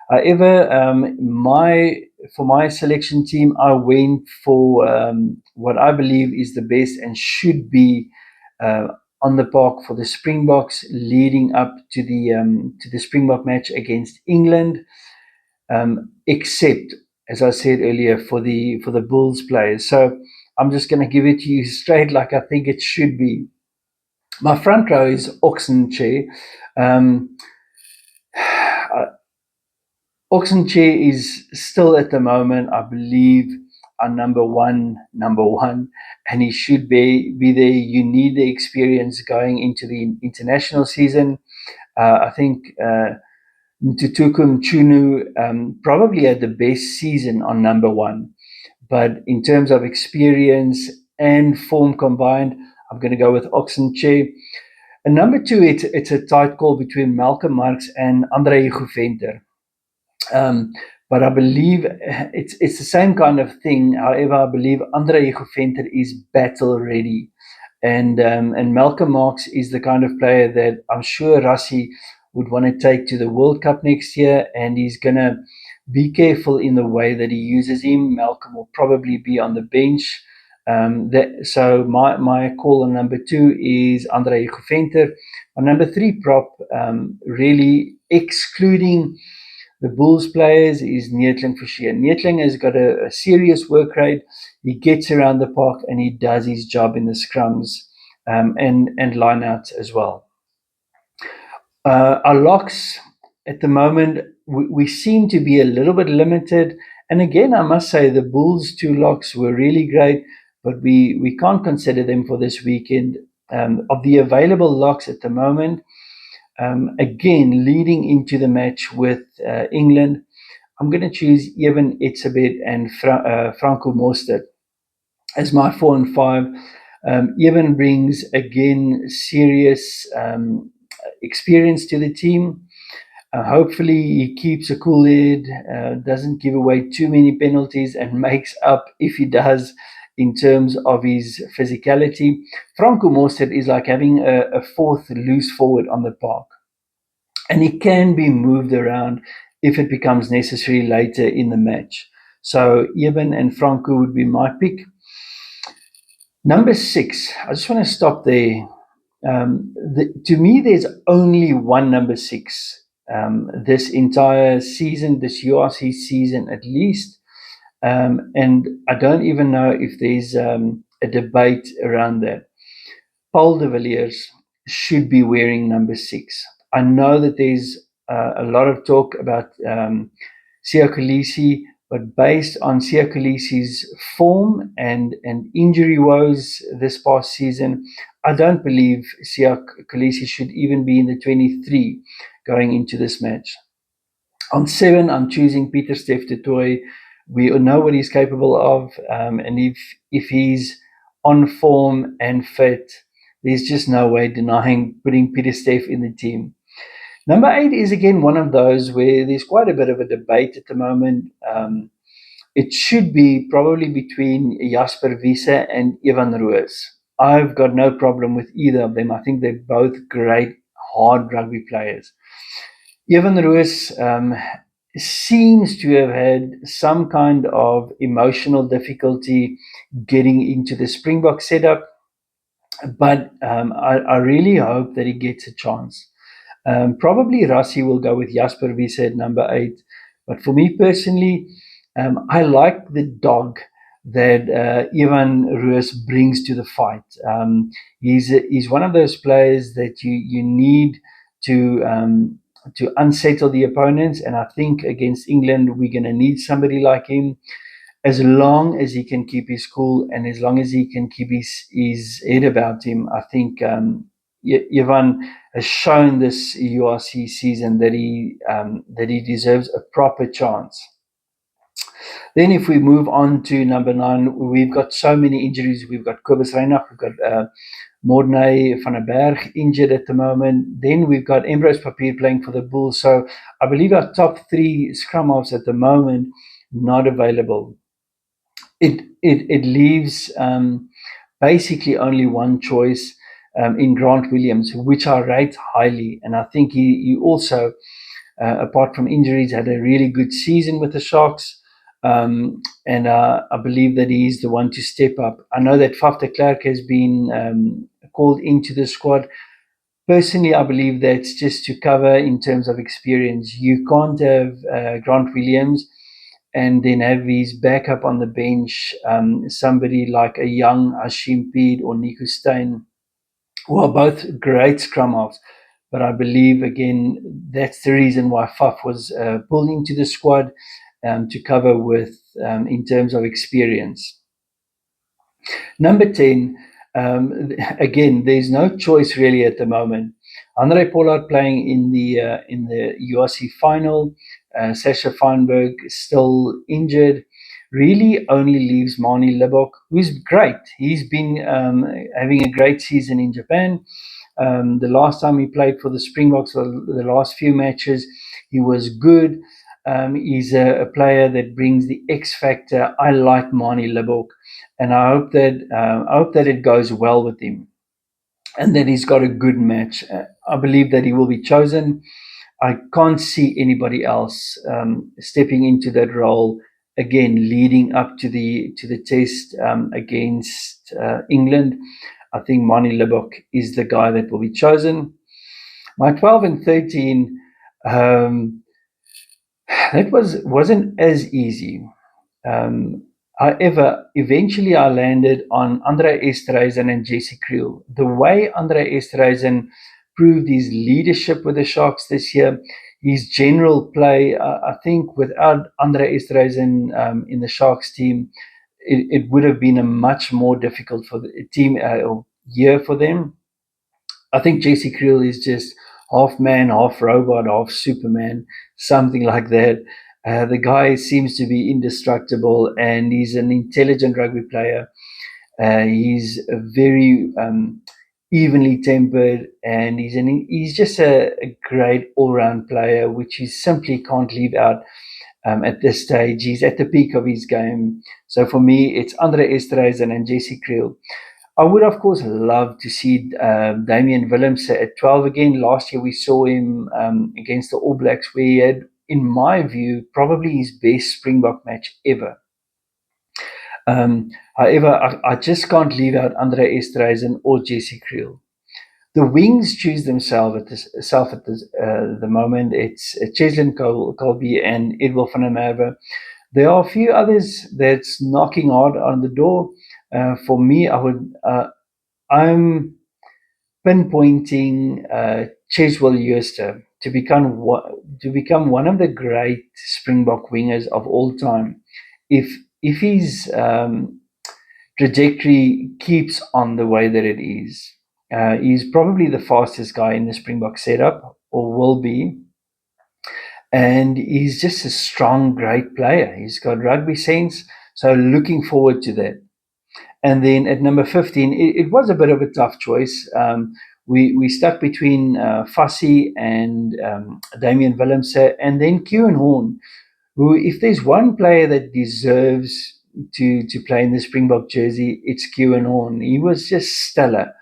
However, for my selection team, I went for what I believe is the best and should be uh, on the park for the Springboks leading up to the Springbok match against England. Except, as I said earlier, for the Bulls players. So I'm just going to give it to you straight, like I think it should be. My front row is Oxenchair. Um, Oxenchair is still at the moment, I believe, our number one, and he should be there. You need the experience going into the international season. I think Ntutukum Chunu probably had the best season on number one, but in terms of experience and form combined, I'm going to go with Oxenchair. And number two, it's a tight call between Malcolm Marx and Andre Juventer. Um, but I believe it's the same kind of thing. However, I believe Andre Juventer is battle ready, and Malcolm Marx is the kind of player that I'm sure Rassie would want to take to the World Cup next year, and he's gonna be careful in the way that he uses him. Malcolm will probably be on the bench. So my call on number two is Andre Juventer. On number three prop, really excluding the Bulls players is Neetling Forsheen. Neetling has got a serious work rate. He gets around the park and he does his job in the scrums and lineouts as well. Our locks at the moment, we seem to be a little bit limited. And again, I must say the Bulls' two locks were really great, but we can't consider them for this weekend. Of the available locks at the moment, again, leading into the match with England, I'm going to choose Evan Etzebeth and Franco Mostert as my 4 and 5. Evan brings, again, serious experience to the team. Hopefully, he keeps a cool head, doesn't give away too many penalties, and makes up if he does in terms of his physicality. Franco Mostert is like having a fourth loose forward on the park, and he can be moved around if it becomes necessary later in the match. So Evan and Franco would be my pick. Number 6, I just want to stop there. To me, there's only one number 6 this entire season, this URC season at least. And I don't even know if there's a debate around that. Paul de Villiers should be wearing number 6. I know that there's a lot of talk about Siya Kolisi, but based on Siya Kolisi's form and injury woes this past season, I don't believe Siya Kolisi should even be in the 23 going into this match. On 7, I'm choosing Pieter-Steph du Toit. We know what he's capable of, and if he's on form and fit, there's just no way denying putting Pieter-Steph in the team. Number 8 is again one of those where there's quite a bit of a debate at the moment. It should be probably between Jasper Wiese and Evan Roos. I've got no problem with either of them. I think they're both great, hard rugby players. Evan Roos seems to have had some kind of emotional difficulty getting into the Springbok setup, but I really hope that he gets a chance. Probably Rassie will go with Jasper Wiese at number 8, but for me personally, I like the dog that Evan Roos brings to the fight. He's one of those players that you need to unsettle the opponents, and I think against England we're going to need somebody like him. As long as he can keep his cool and as long as he can keep his head about him, I think Evan has shown this URC season that he deserves a proper chance. Then if we move on to number 9, we've got so many injuries. We've got Kobus Reinach, we've got Mornay van der Berg injured at the moment. Then we've got Ambrose Papier playing for the Bulls. So I believe our top 3 scrum halves at the moment not available. It leaves basically only one choice in Grant Williams, which I rate highly, and I think he also apart from injuries, had a really good season with the Sharks. And I believe that he's the one to step up. I know that Faf de Klerk has been called into the squad. Personally, I believe that's just to cover in terms of experience. You can't have Grant Williams and then have his backup on the bench, somebody like a young Hashim Peed or Nico Steyn, who are both great scrum halves. But I believe, again, that's the reason why Faf was pulled into the squad to cover with in terms of experience. Number 10, again, there's no choice really at the moment. Andre Pollard playing in the URC final. Sasha Feinberg still injured. Really only leaves Mani Libok, who's great. He's been having a great season in Japan. The last time he played for the Springboks, the last few matches, he was good. He's a player that brings the X factor. I like Mani Libok, and I hope that it goes well with him, and that he's got a good match. I believe that he will be chosen. I can't see anybody else stepping into that role again, leading up to the test against England. I think Mani Libok is the guy that will be chosen. My 12 and 13, that wasn't as easy. Um, However, eventually I landed on Andre Esterhuizen and Jesse Kriel. The way Andre Esterhuizen proved his leadership with the Sharks this year, his general play, I think without Andre Esterhuizen in the Sharks team, it would have been a much more difficult for the team year for them. I think Jesse Kriel is just half man, half robot, half Superman, something like that. The guy seems to be indestructible, and he's an intelligent rugby player. He's a very evenly tempered, and he's just a great all-round player, which you simply can't leave out at this stage. He's at the peak of his game. So for me, it's Andre Esterhuizen and Jesse Kriel. I would, of course, love to see Damian Willemse at 12 again. Last year we saw him against the All Blacks, where he had, in my view, probably his best Springbok match ever. However, I just can't leave out Andre Esterhuizen or Jesse Kriel. The wings choose themselves at the moment. It's Cheslin Colby and Edwin van der Merwe. There are a few others that's knocking hard on the door. For me, I'm pinpointing Cheswell Euster to become one of the great Springbok wingers of all time. If his trajectory keeps on the way that it is, he's probably the fastest guy in the Springbok setup, or will be. And he's just a strong, great player. He's got rugby sense. So looking forward to that. And then at number 15, it was a bit of a tough choice. We stuck between Fassi and Damian Willemse, and then Kieran Horn, who, if there's one player that deserves to play in the Springbok jersey, it's Kieran Horn. He was just stellar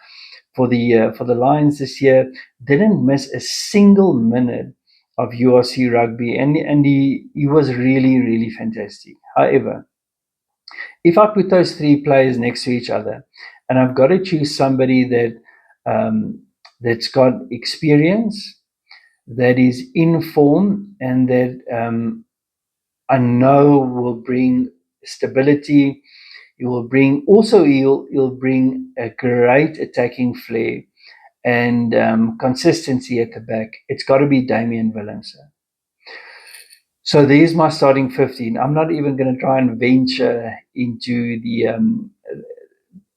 for the Lions this year. Didn't miss a single minute of URC rugby, and he was really, really fantastic. However, if I put those three players next to each other, and I've got to choose somebody that's got experience, that is in form, and that I know will bring stability. He'll bring a great attacking flair and consistency at the back. It's got to be Damian Willemse. So there's my starting 15. I'm not even going to try and venture into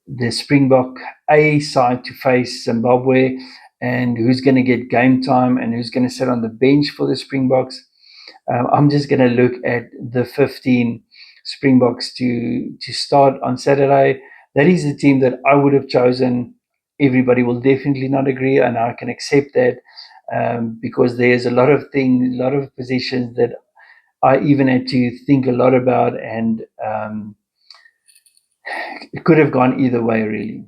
the Springbok A side to face Zimbabwe, and who's going to get game time and who's going to sit on the bench for the Springboks. I'm just going to look at the 15 Springboks to start on Saturday. That is the team that I would have chosen. Everybody will definitely not agree, and I can accept that because there's a lot of things, a lot of positions that I even had to think a lot about, and it could have gone either way, really.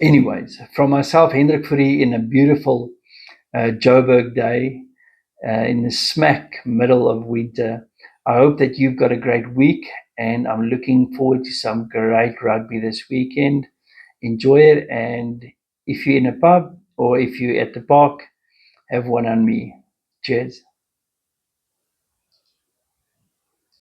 Anyways, from myself, Hendrik Fourie, in a beautiful Joburg day, in the smack middle of winter. I hope that you've got a great week, and I'm looking forward to some great rugby this weekend. Enjoy it, and if you're in a pub or if you're at the park, have one on me. Cheers.